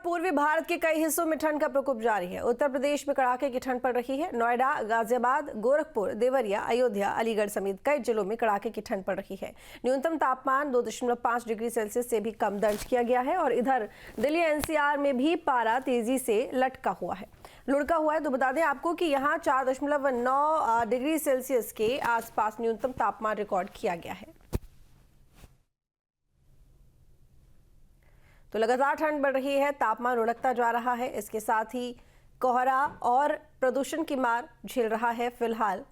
पूर्वी भारत के कई हिस्सों में ठंड का प्रकोप जारी है। उत्तर प्रदेश में कड़ाके की ठंड पड़ रही है। नोएडा, गाजियाबाद, गोरखपुर, देवरिया, अयोध्या, अलीगढ़ समेत कई जिलों में कड़ाके की ठंड पड़ रही है। न्यूनतम तापमान 2.5 डिग्री सेल्सियस से भी कम दर्ज किया गया है और इधर दिल्ली एनसीआर में भी पारा तेजी से लुढ़का हुआ है। तो बता दें आपको कि यहाँ 4.9 डिग्री सेल्सियस के आसपास न्यूनतम तापमान रिकॉर्ड किया गया है। तो लगातार ठंड बढ़ रही है, तापमान लुढ़कता जा रहा है। इसके साथ ही कोहरा और प्रदूषण की मार झेल रहा है फिलहाल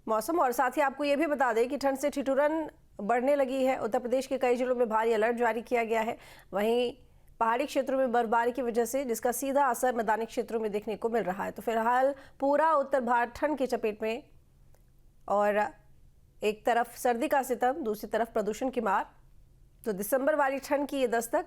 मौसम। और साथ ही आपको ये भी बता दें कि ठंड से ठिठुरन बढ़ने लगी है। उत्तर प्रदेश के कई जिलों में भारी अलर्ट जारी किया गया है। वहीं पहाड़ी क्षेत्रों में बर्फबारी की वजह से जिसका सीधा असर मैदानी क्षेत्रों में देखने को मिल रहा है। तो फिलहाल पूरा उत्तर भारत ठंड की चपेट में, और एक तरफ सर्दी का सितम, दूसरी तरफ प्रदूषण की मार। तो दिसंबर वाली ठंड की ये दस्तक,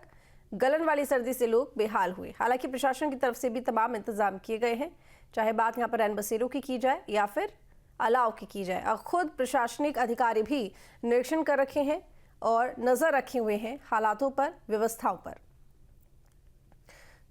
गलन वाली सर्दी से लोग बेहाल हुए। हालांकि प्रशासन की तरफ से भी तमाम इंतजाम किए गए हैं, चाहे बात यहाँ पर रैन बसेरों की जाए या फिर अलाव की जाए। और खुद प्रशासनिक अधिकारी भी निरीक्षण कर रखे हैं और नजर रखे हुए हैं हालातों पर, व्यवस्थाओं पर।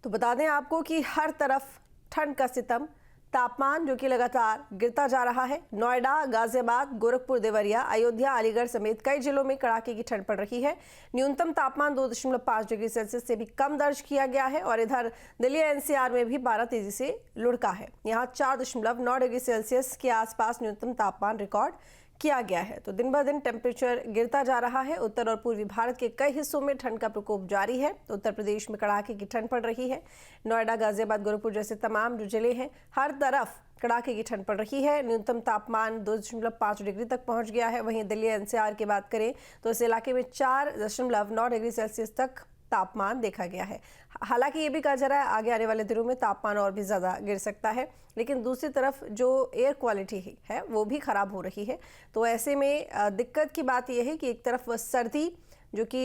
तो बता दें आपको कि हर तरफ ठंड का सितम, तापमान जो कि लगातार गिरता जा रहा है। नोएडा, गाजियाबाद, गोरखपुर, देवरिया, अयोध्या, अलीगढ़ समेत कई जिलों में कड़ाके की ठंड पड़ रही है। न्यूनतम तापमान 2.5 डिग्री सेल्सियस से भी कम दर्ज किया गया है और इधर दिल्ली एनसीआर में भी पारा तेजी से लुढ़का है। यहाँ 4.9 डिग्री सेल्सियस के आसपास न्यूनतम तापमान रिकॉर्ड किया गया है। तो दिन ब दिन टेम्परेचर गिरता जा रहा है। उत्तर और पूर्वी भारत के कई हिस्सों में ठंड का प्रकोप जारी है। तो उत्तर प्रदेश में कड़ाके की ठंड पड़ रही है। नोएडा, गाजियाबाद, गोरखपुर जैसे तमाम जो जिले हैं, हर तरफ कड़ाके की ठंड पड़ रही है। न्यूनतम तापमान 2.5 डिग्री तक पहुंच गया है। वहीं दिल्ली एनसीआर की बात करें तो इस इलाके में 4.9 डिग्री सेल्सियस तक तापमान देखा गया है। हालांकि ये भी कहा जा रहा है आगे आने वाले दिनों में तापमान और भी ज़्यादा गिर सकता है, लेकिन दूसरी तरफ जो एयर क्वालिटी है वो भी ख़राब हो रही है। तो ऐसे में दिक्कत की बात यह है कि एक तरफ सर्दी जो कि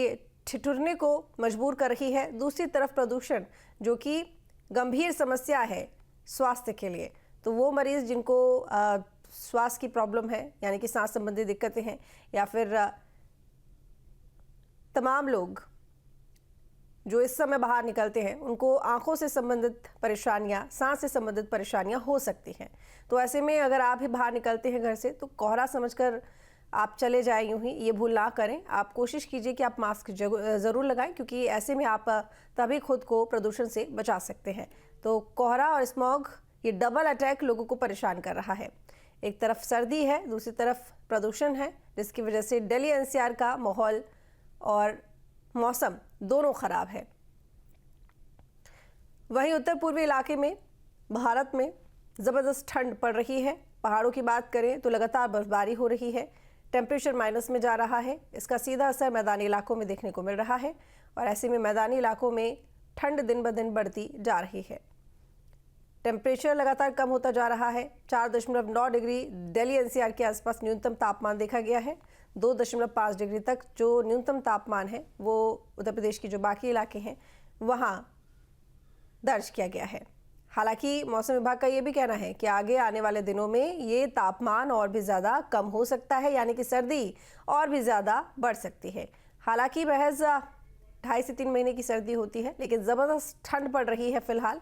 ठिठुरने को मजबूर कर रही है, दूसरी तरफ प्रदूषण जो कि गंभीर समस्या है स्वास्थ्य के लिए। तो वो मरीज़ जिनको श्वास की प्रॉब्लम है, यानी कि सांस संबंधी दिक्कतें हैं, या फिर तमाम लोग जो इस समय बाहर निकलते हैं, उनको आंखों से संबंधित परेशानियां, सांस से संबंधित परेशानियां हो सकती हैं। तो ऐसे में अगर आप ही बाहर निकलते हैं घर से, तो कोहरा समझकर आप चले जाएं, यूं ही ये भूल ना करें। आप कोशिश कीजिए कि आप मास्क ज़रूर लगाएं, क्योंकि ऐसे में आप तभी खुद को प्रदूषण से बचा सकते हैं। तो कोहरा और स्मॉग, ये डबल अटैक लोगों को परेशान कर रहा है। एक तरफ सर्दी है, दूसरी तरफ प्रदूषण है, जिसकी वजह से दिल्ली एनसीआर का माहौल और मौसम दोनों खराब है। वहीं उत्तर पूर्वी इलाके में भारत में ज़बरदस्त ठंड पड़ रही है। पहाड़ों की बात करें तो लगातार बर्फबारी हो रही है, टेम्परेचर माइनस में जा रहा है। इसका सीधा असर मैदानी इलाकों में देखने को मिल रहा है और ऐसे में मैदानी इलाकों में ठंड दिन ब दिन बढ़ती जा रही है। टेम्परेचर लगातार कम होता जा रहा है। 4.9 डिग्री दिल्ली एनसीआर के आसपास न्यूनतम तापमान देखा गया है। 2.5 डिग्री तक जो न्यूनतम तापमान है वो उत्तर प्रदेश के जो बाकी इलाके हैं वहाँ दर्ज किया गया है। हालांकि मौसम विभाग का ये भी कहना है कि आगे आने वाले दिनों में ये तापमान और भी ज़्यादा कम हो सकता है, यानी कि सर्दी और भी ज़्यादा बढ़ सकती है। हालांकि महज 2.5 से 3 महीने की सर्दी होती है, लेकिन ज़बरदस्त ठंड पड़ रही है फिलहाल।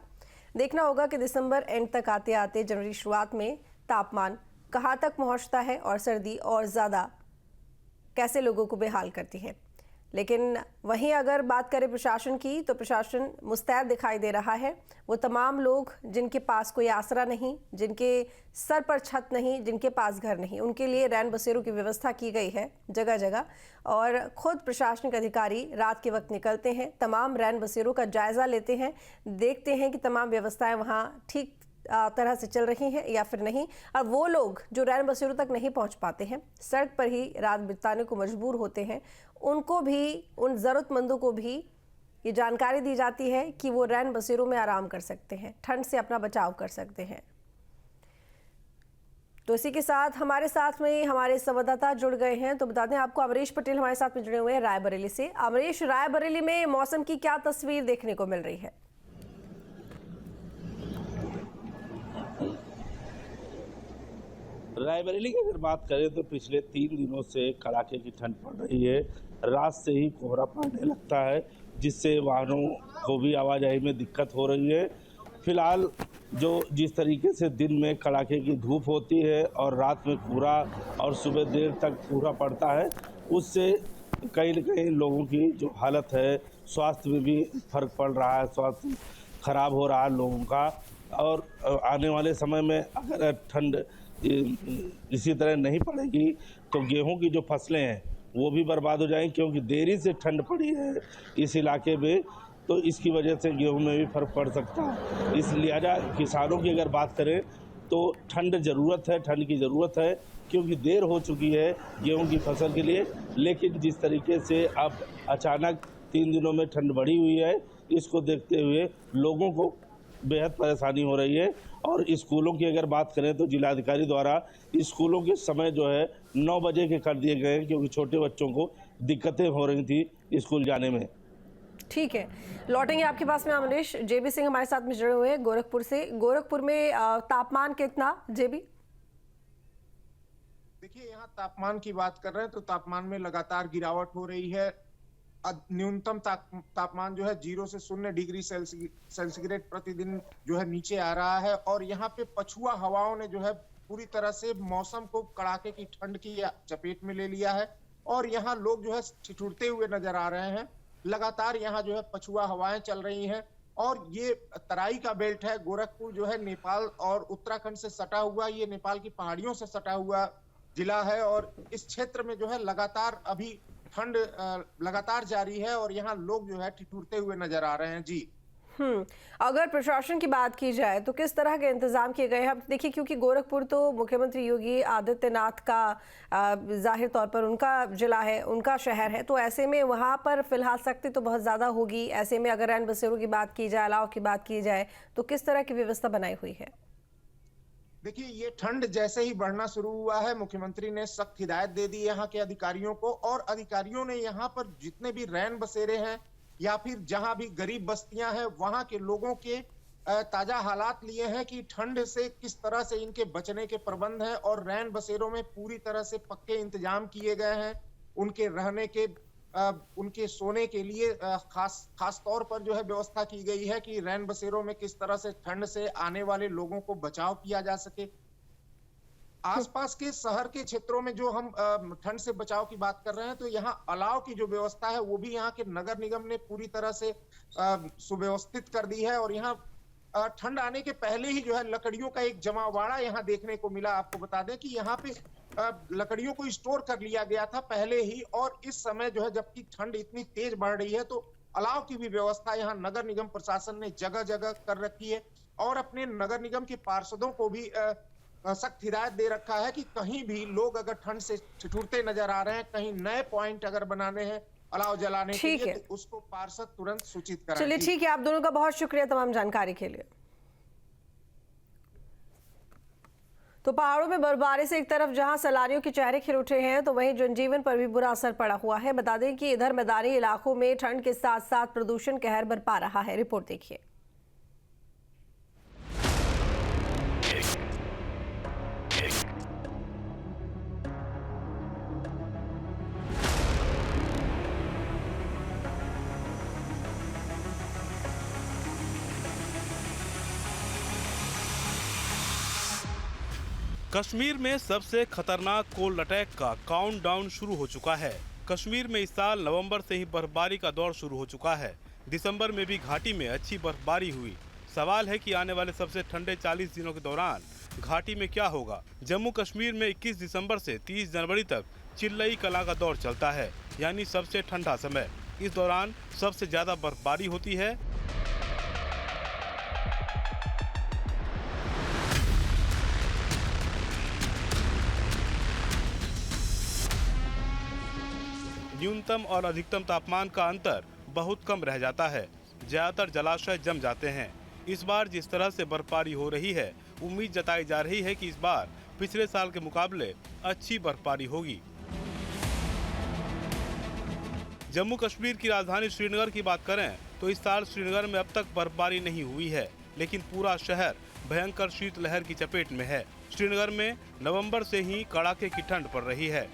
देखना होगा कि दिसंबर एंड तक आते आते जनवरी शुरुआत में तापमान कहाँ तक पहुँचता है और सर्दी और ज़्यादा कैसे लोगों को बेहाल करती है। लेकिन वहीं अगर बात करें प्रशासन की, तो प्रशासन मुस्तैद दिखाई दे रहा है। वो तमाम लोग जिनके पास कोई आसरा नहीं, जिनके सर पर छत नहीं, जिनके पास घर नहीं, उनके लिए रैन बसेरों की व्यवस्था की गई है जगह जगह। और खुद प्रशासनिक अधिकारी रात के वक्त निकलते हैं, तमाम रैन बसेरों का जायज़ा लेते हैं, देखते हैं कि तमाम व्यवस्थाएं वहाँ ठीक तरह से चल रही हैं या फिर नहीं। और वो लोग जो रैन बसेरों तक नहीं पहुंच पाते हैं, सड़क पर ही रात बिताने को मजबूर होते हैं, उनको भी, उन ज़रूरतमंदों को भी ये जानकारी दी जाती है कि वो रैन बसेरों में आराम कर सकते हैं, ठंड से अपना बचाव कर सकते हैं। तो इसी के साथ हमारे साथ में हमारे संवाददाता जुड़ गए हैं। तो बता दें आपको, अमरीश पटेल हमारे साथ में जुड़े हुए हैं रायबरेली से। अमरीश, रायबरेली में मौसम की क्या तस्वीर देखने को मिल रही है? रायबरेली की अगर बात करें तो पिछले 3 दिनों से कड़ाके की ठंड पड़ रही है। रात से ही कोहरा पड़ने लगता है। जिससे वाहनों को भी आवाजाही में दिक्कत हो रही है। फिलहाल जो जिस तरीके से दिन में कड़ाके की धूप होती है और रात में कोहरा और सुबह देर तक कोहरा पड़ता है, उससे कहीं न कहीं लोगों की जो हालत है, स्वास्थ्य में भी फर्क पड़ रहा है, स्वास्थ्य खराब हो रहा है लोगों का। और आने वाले समय में अगर ठंड इसी तरह नहीं पड़ेगी तो गेहूं की जो फसलें हैं वो भी बर्बाद हो जाएंगी, क्योंकि देरी से ठंड पड़ी है इस इलाके में, तो इसकी वजह से गेहूं में भी फर्क पड़ सकता है। इस लिहाजा किसानों की अगर बात करें तो ठंड की ज़रूरत है, क्योंकि देर हो चुकी है गेहूं की फसल के लिए। लेकिन जिस तरीके से अब अचानक 3 दिनों में ठंड बढ़ी हुई है, इसको देखते हुए लोगों को बेहद परेशानी हो रही है। और स्कूलों की अगर बात करें तो जिलाधिकारी द्वारा स्कूलों के समय जो है 9 बजे के कर दिए गए हैं, क्योंकि छोटे बच्चों को दिक्कतें हो रही थी स्कूल जाने में। ठीक है, लौटेंगे आपके पास में अमरीश। जेबी सिंह हमारे साथ में जुड़े हुए हैं गोरखपुर से। गोरखपुर में तापमान कितना, जेबी? देखिए, यहाँ तापमान की बात कर रहे हैं तो तापमान में लगातार गिरावट हो रही है। न्यूनतम तापमान जो है 0 से 0 डिग्री सेंटीग्रेड प्रतिदिन जो है नीचे आ रहा है। और यहाँ पे पछुआ हवाओं ने जो है पूरी तरह से मौसम को कड़ाके की ठंड की चपेट में ले लिया है और यहाँ लोग जो है ठिठुरते हुए नजर आ रहे हैं। लगातार यहाँ जो है पछुआ हवाएं चल रही हैं और ये तराई का बेल्ट है। गोरखपुर जो है नेपाल और उत्तराखंड से सटा हुआ, ये नेपाल की पहाड़ियों से सटा हुआ जिला है और इस क्षेत्र में जो है लगातार अभी ठंड लगातार जारी है और यहाँ लोग जो है ठिठुरते हुए नजर आ रहे हैं। जी, अगर प्रशासन की बात की जाए तो किस तरह के इंतजाम किए गए हैं? अब देखिए, क्योंकि गोरखपुर तो मुख्यमंत्री योगी आदित्यनाथ का जाहिर तौर पर उनका जिला है, उनका शहर है, तो ऐसे में वहां पर फिलहाल सख्ती तो बहुत ज्यादा होगी। ऐसे में अगर रैन बसेरों की बात की जाए, अलाव की बात की जाए, तो किस तरह की व्यवस्था बनाई हुई है? देखिए, ये ठंड जैसे ही बढ़ना शुरू हुआ है, मुख्यमंत्री ने सख्त हिदायत दे दी यहाँ के अधिकारियों को और अधिकारियों ने यहाँ पर जितने भी रैन बसेरे हैं या फिर जहां भी गरीब बस्तियां हैं, वहां के लोगों के ताजा हालात लिए हैं कि ठंड से किस तरह से इनके बचने के प्रबंध हैं और रैन बसेरों में पूरी तरह से पक्के इंतजाम किए गए हैं। उनके रहने के उनके सोने के लिए खास तौर पर जो है व्यवस्था की गई है कि रैन बसेरों में किस तरह से ठंड से आने वाले लोगों को बचाव किया जा सके। आसपास के शहर के क्षेत्रों में जो हम ठंड से बचाव की बात कर रहे हैं तो यहाँ अलाव की जो व्यवस्था है वो भी यहाँ के नगर निगम ने पूरी तरह से सुव्यवस्थित कर दी है और यहाँ ठंड आने के पहले ही जो है लकड़ियों का एक जमावाड़ा यहाँ देखने को मिला। आपको बता दें कि यहाँ पे लकड़ियों को स्टोर कर लिया गया था पहले ही और इस समय जो है जबकि ठंड इतनी तेज बढ़ रही है तो अलाव की भी व्यवस्था यहाँ नगर निगम प्रशासन ने जगह जगह कर रखी है और अपने नगर निगम के पार्षदों को भी सख्त हिदायत दे रखा है कि कहीं भी लोग अगर ठंड से ठिठुरते नजर आ रहे हैं, कहीं नए पॉइंट अगर बनाने हैं अलाव जलाने के लिए, तो उसको पार्षद तुरंत सूचित कराएं। चलिए, ठीक है, आप दोनों का बहुत शुक्रिया तमाम जानकारी के लिए। तो पहाड़ों में बर्फबारी से एक तरफ जहां सैलानियों के चेहरे खिल उठे हैं तो वहीं जनजीवन पर भी बुरा असर पड़ा हुआ है। बता दें कि इधर मैदानी इलाकों में ठंड के साथ साथ प्रदूषण कहर बरपा रहा है। रिपोर्ट देखिए। कश्मीर में सबसे खतरनाक कोल्ड अटैक का काउंटडाउन शुरू हो चुका है। कश्मीर में इस साल नवंबर से ही बर्फबारी का दौर शुरू हो चुका है। दिसंबर में भी घाटी में अच्छी बर्फबारी हुई। सवाल है कि आने वाले सबसे ठंडे 40 दिनों के दौरान घाटी में क्या होगा। जम्मू कश्मीर में 21 दिसंबर से 30 जनवरी तक चिल्लई कला का दौर चलता है, यानी सबसे ठंडा समय। इस दौरान सबसे ज्यादा बर्फबारी होती है। न्यूनतम और अधिकतम तापमान का अंतर बहुत कम रह जाता है। ज्यादातर जलाशय जम जाते हैं। इस बार जिस तरह से बर्फबारी हो रही है, उम्मीद जताई जा रही है कि इस बार पिछले साल के मुकाबले अच्छी बर्फबारी होगी। जम्मू कश्मीर की राजधानी श्रीनगर की बात करें तो इस साल श्रीनगर में अब तक बर्फबारी नहीं हुई है, लेकिन पूरा शहर भयंकर शीतलहर की चपेट में है। श्रीनगर में नवंबर से ही कड़ाके की ठंड पड़ रही है।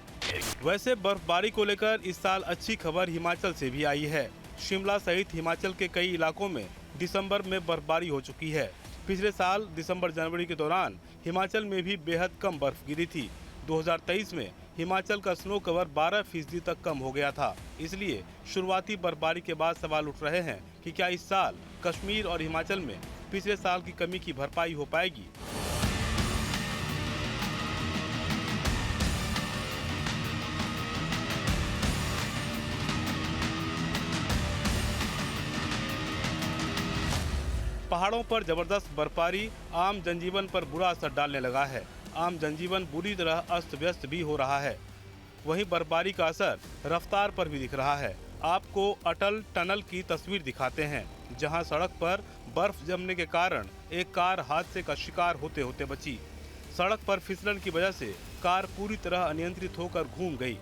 वैसे बर्फबारी को लेकर इस साल अच्छी खबर हिमाचल से भी आई है। शिमला सहित हिमाचल के कई इलाकों में दिसंबर में बर्फबारी हो चुकी है। पिछले साल दिसंबर जनवरी के दौरान हिमाचल में भी बेहद कम बर्फ गिरी थी। 2023 में हिमाचल का स्नो कवर 12% तक कम हो गया था। इसलिए शुरुआती बर्फबारी के बाद सवाल उठ रहे हैं कि क्या इस साल कश्मीर और हिमाचल में पिछले साल की कमी की भरपाई हो पाएगी। पहाड़ों पर जबरदस्त बर्फबारी आम जनजीवन पर बुरा असर डालने लगा है। आम जनजीवन बुरी तरह अस्त व्यस्त भी हो रहा है। वहीं बर्फबारी का असर रफ्तार पर भी दिख रहा है। आपको अटल टनल की तस्वीर दिखाते हैं, जहां सड़क पर बर्फ जमने के कारण एक कार हादसे का शिकार होते होते बची। सड़क पर फिसलन की वजह से कार पूरी तरह अनियंत्रित होकर घूम गई।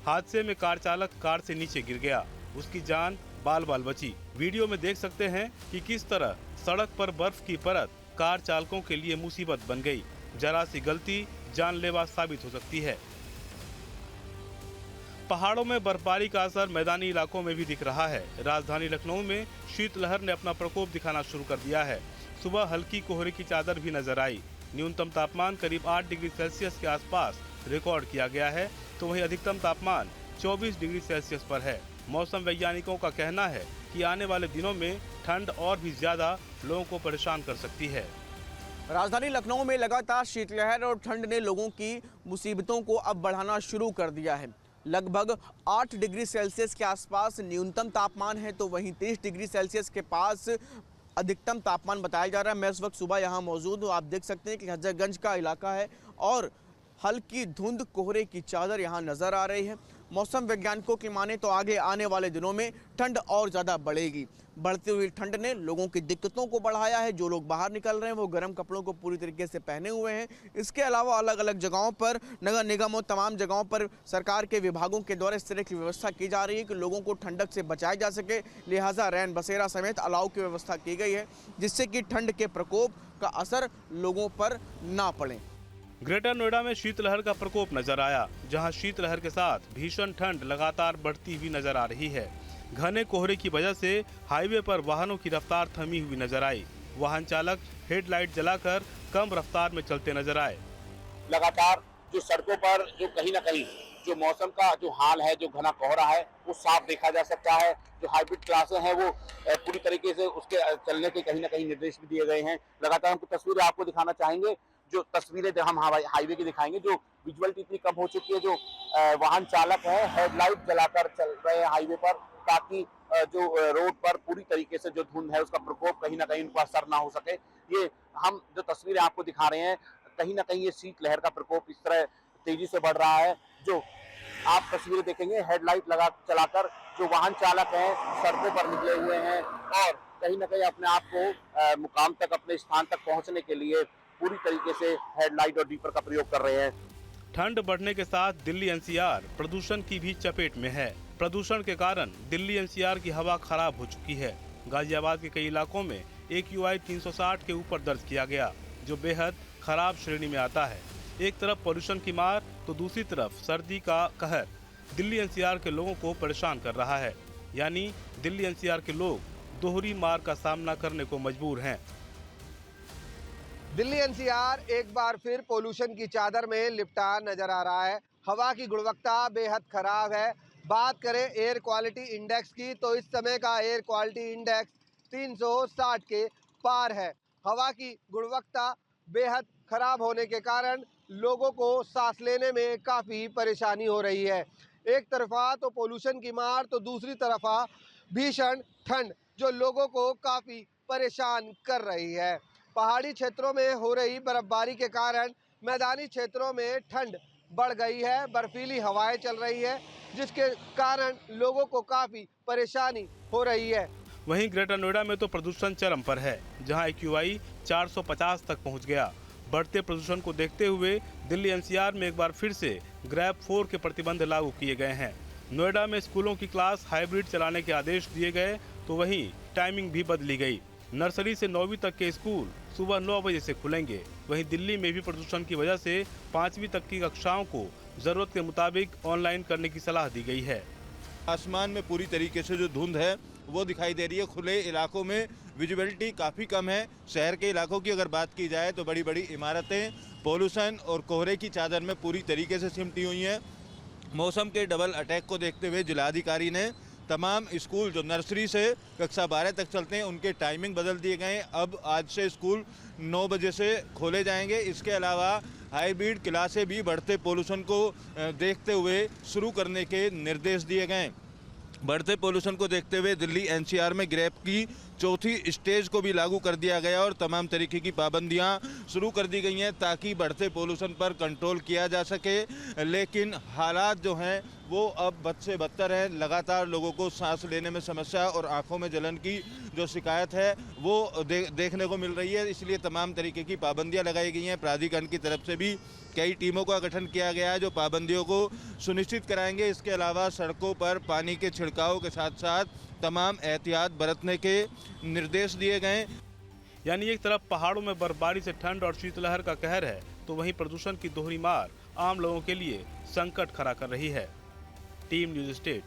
हादसे में कार चालक कार से नीचे गिर गया। उसकी जान बाल बाल बची। वीडियो में देख सकते हैं कि किस तरह सड़क पर बर्फ की परत कार चालकों के लिए मुसीबत बन गई। जरा सी गलती जानलेवा साबित हो सकती है। पहाड़ों में बर्फबारी का असर मैदानी इलाकों में भी दिख रहा है। राजधानी लखनऊ में शीतलहर ने अपना प्रकोप दिखाना शुरू कर दिया है। सुबह हल्की कोहरे की चादर भी नजर आई। न्यूनतम तापमान करीब 8 डिग्री सेल्सियस के आसपास रिकॉर्ड किया गया है, तो वहीं अधिकतम तापमान 24 डिग्री सेल्सियस पर है। मौसम वैज्ञानिकों का कहना है कि आने वाले दिनों में ठंड और भी ज्यादा लोगों को परेशान कर सकती है। राजधानी लखनऊ में लगातार शीतलहर और ठंड ने लोगों की मुसीबतों को अब बढ़ाना शुरू कर दिया है। लगभग 8 डिग्री सेल्सियस के आसपास न्यूनतम तापमान है, तो वहीं 30 डिग्री सेल्सियस के पास अधिकतम तापमान बताया जा रहा है। मैं इस वक्त सुबह यहाँ मौजूद हूँ। आप देख सकते हैं कि हजरतगंज का इलाका है और हल्की धुंध कोहरे की चादर यहाँ नजर आ रही है। मौसम वैज्ञानिकों की माने तो आगे आने वाले दिनों में ठंड और ज़्यादा बढ़ेगी। बढ़ती हुई ठंड ने लोगों की दिक्कतों को बढ़ाया है। जो लोग बाहर निकल रहे हैं वो गर्म कपड़ों को पूरी तरीके से पहने हुए हैं। इसके अलावा अलग अलग जगहों पर नगर निगम और तमाम जगहों पर सरकार के विभागों के द्वारा इस तरह की व्यवस्था की जा रही है कि लोगों को ठंडक से बचाया जा सके। लिहाजा रैन बसेरा समेत अलाव की व्यवस्था की गई है, जिससे कि ठंड के प्रकोप का असर लोगों पर ना पड़े। ग्रेटर नोएडा में शीतलहर का प्रकोप नजर आया, जहां शीतलहर के साथ भीषण ठंड लगातार बढ़ती हुई नजर आ रही है। घने कोहरे की वजह से हाईवे पर वाहनों की रफ्तार थमी हुई नजर आई। वाहन चालक हेडलाइट जलाकर कम रफ्तार में चलते नजर आए। लगातार जो सड़कों पर जो कहीं ना कहीं जो मौसम का जो हाल है, जो घना कोहरा है, वो साफ देखा जा सकता है। जो हाइब्रिड क्लासें हैं वो पूरी तरीके से उसके चलने के कहीं ना कहीं निर्देश भी दिए गए हैं। लगातार हम कुछ तस्वीरें आपको दिखाना चाहेंगे। जो तस्वीरें हम हाईवे की दिखाएंगे, जो विजुअलिटी इतनी कम हो चुकी है, जो वाहन चालक है हेडलाइट जलाकर चल रहे हैं हाईवे पर, ताकि जो रोड पर पूरी तरीके से जो धुंध है उसका प्रकोप कहीं ना कहीं उनको असर ना हो सके। ये हम जो तस्वीरें आपको दिखा रहे हैं, कहीं ना कहीं ये शीतलहर का प्रकोप इस तरह तेजी से बढ़ रहा है। जो आप तस्वीरें देखेंगे हेडलाइट लगा चलाकर जो वाहन चालक हैं सड़कों पर निकले हुए हैं और कहीं ना कहीं अपने आप को मुकाम तक, अपने स्थान तक पहुंचने के लिए पूरी तरीके से हेडलाइट और डीपर का प्रयोग कर रहे हैं। ठंड बढ़ने के साथ दिल्ली एनसीआर प्रदूषण की भी चपेट में है। प्रदूषण के कारण दिल्ली एनसीआर की हवा खराब हो चुकी है। गाजियाबाद के कई इलाकों में AQI 360 के ऊपर दर्ज किया गया, जो बेहद खराब श्रेणी में आता है। एक तरफ पोल्यूशन की मार तो दूसरी तरफ सर्दी का कहर दिल्ली एनसीआर के लोगों को परेशान कर रहा है। यानी दिल्ली एनसीआर के लोग दोहरी मार का सामना करने को मजबूर हैं। दिल्ली एनसीआर एक बार फिर पोल्यूशन की चादर में लिपटा नजर आ रहा है। हवा की गुणवत्ता बेहद खराब है। बात करें एयर क्वालिटी इंडेक्स की, तो इस समय का एयर क्वालिटी इंडेक्स 360 के पार है। हवा की गुणवत्ता बेहद खराब होने के कारण लोगों को सांस लेने में काफ़ी परेशानी हो रही है। एक तरफा तो पोल्यूशन की मार, तो दूसरी तरफा भीषण ठंड जो लोगों को काफ़ी परेशान कर रही है। पहाड़ी क्षेत्रों में हो रही बर्फबारी के कारण मैदानी क्षेत्रों में ठंड बढ़ गई है। बर्फीली हवाएं चल रही है, जिसके कारण लोगों को काफ़ी परेशानी हो रही है। वहीं ग्रेटर नोएडा में तो प्रदूषण चरम पर है, जहां AQI 450 तक पहुंच गया। बढ़ते प्रदूषण को देखते हुए दिल्ली एनसीआर में एक बार फिर से ग्रैब 4 के प्रतिबंध लागू किए गए हैं। नोएडा में स्कूलों की क्लास हाइब्रिड चलाने के आदेश दिए गए, तो वहीं टाइमिंग भी बदली गई। नर्सरी से 9वीं तक के स्कूल सुबह 9 बजे से खुलेंगे। वहीं दिल्ली में भी प्रदूषण की वजह से 5वीं तक की कक्षाओं को जरूरत के मुताबिक ऑनलाइन करने की सलाह दी गई है। आसमान में पूरी तरीके से जो धुंध है वो दिखाई दे रही है। खुले इलाकों में विजिबिलिटी काफ़ी कम है। शहर के इलाकों की अगर बात की जाए तो बड़ी बड़ी इमारतें पोल्यूशन और कोहरे की चादर में पूरी तरीके से सिमटी हुई हैं। मौसम के डबल अटैक को देखते हुए जिलाधिकारी ने तमाम स्कूल जो नर्सरी से कक्षा 12 तक चलते हैं उनके टाइमिंग बदल दिए गए। अब आज से स्कूल 9 बजे से खोले जाएंगे। इसके अलावा हाईब्रिड क्लासें भी बढ़ते पोल्यूशन को देखते हुए शुरू करने के निर्देश दिए गए। बढ़ते पोल्यूशन को देखते हुए दिल्ली एनसीआर में ग्रेप की चौथी स्टेज को भी लागू कर दिया गया और तमाम तरीके की पाबंदियां शुरू कर दी गई हैं ताकि बढ़ते पोल्यूशन पर कंट्रोल किया जा सके। लेकिन हालात जो हैं वो अब बद से बदतर है। लगातार लोगों को सांस लेने में समस्या और आंखों में जलन की जो शिकायत है वो देखने को मिल रही है। इसलिए तमाम तरीके की पाबंदियां लगाई गई हैं। प्राधिकरण की तरफ से भी कई टीमों का गठन किया गया है जो पाबंदियों को सुनिश्चित कराएंगे। इसके अलावा सड़कों पर पानी के छिड़काव के साथ साथ तमाम एहतियात बरतने के निर्देश दिए गए। यानी एक तरफ पहाड़ों में बर्फबारी से ठंड और शीतलहर का कहर है तो वहीं प्रदूषण की दोहरी मार आम लोगों के लिए संकट खड़ा कर रही है। Team news state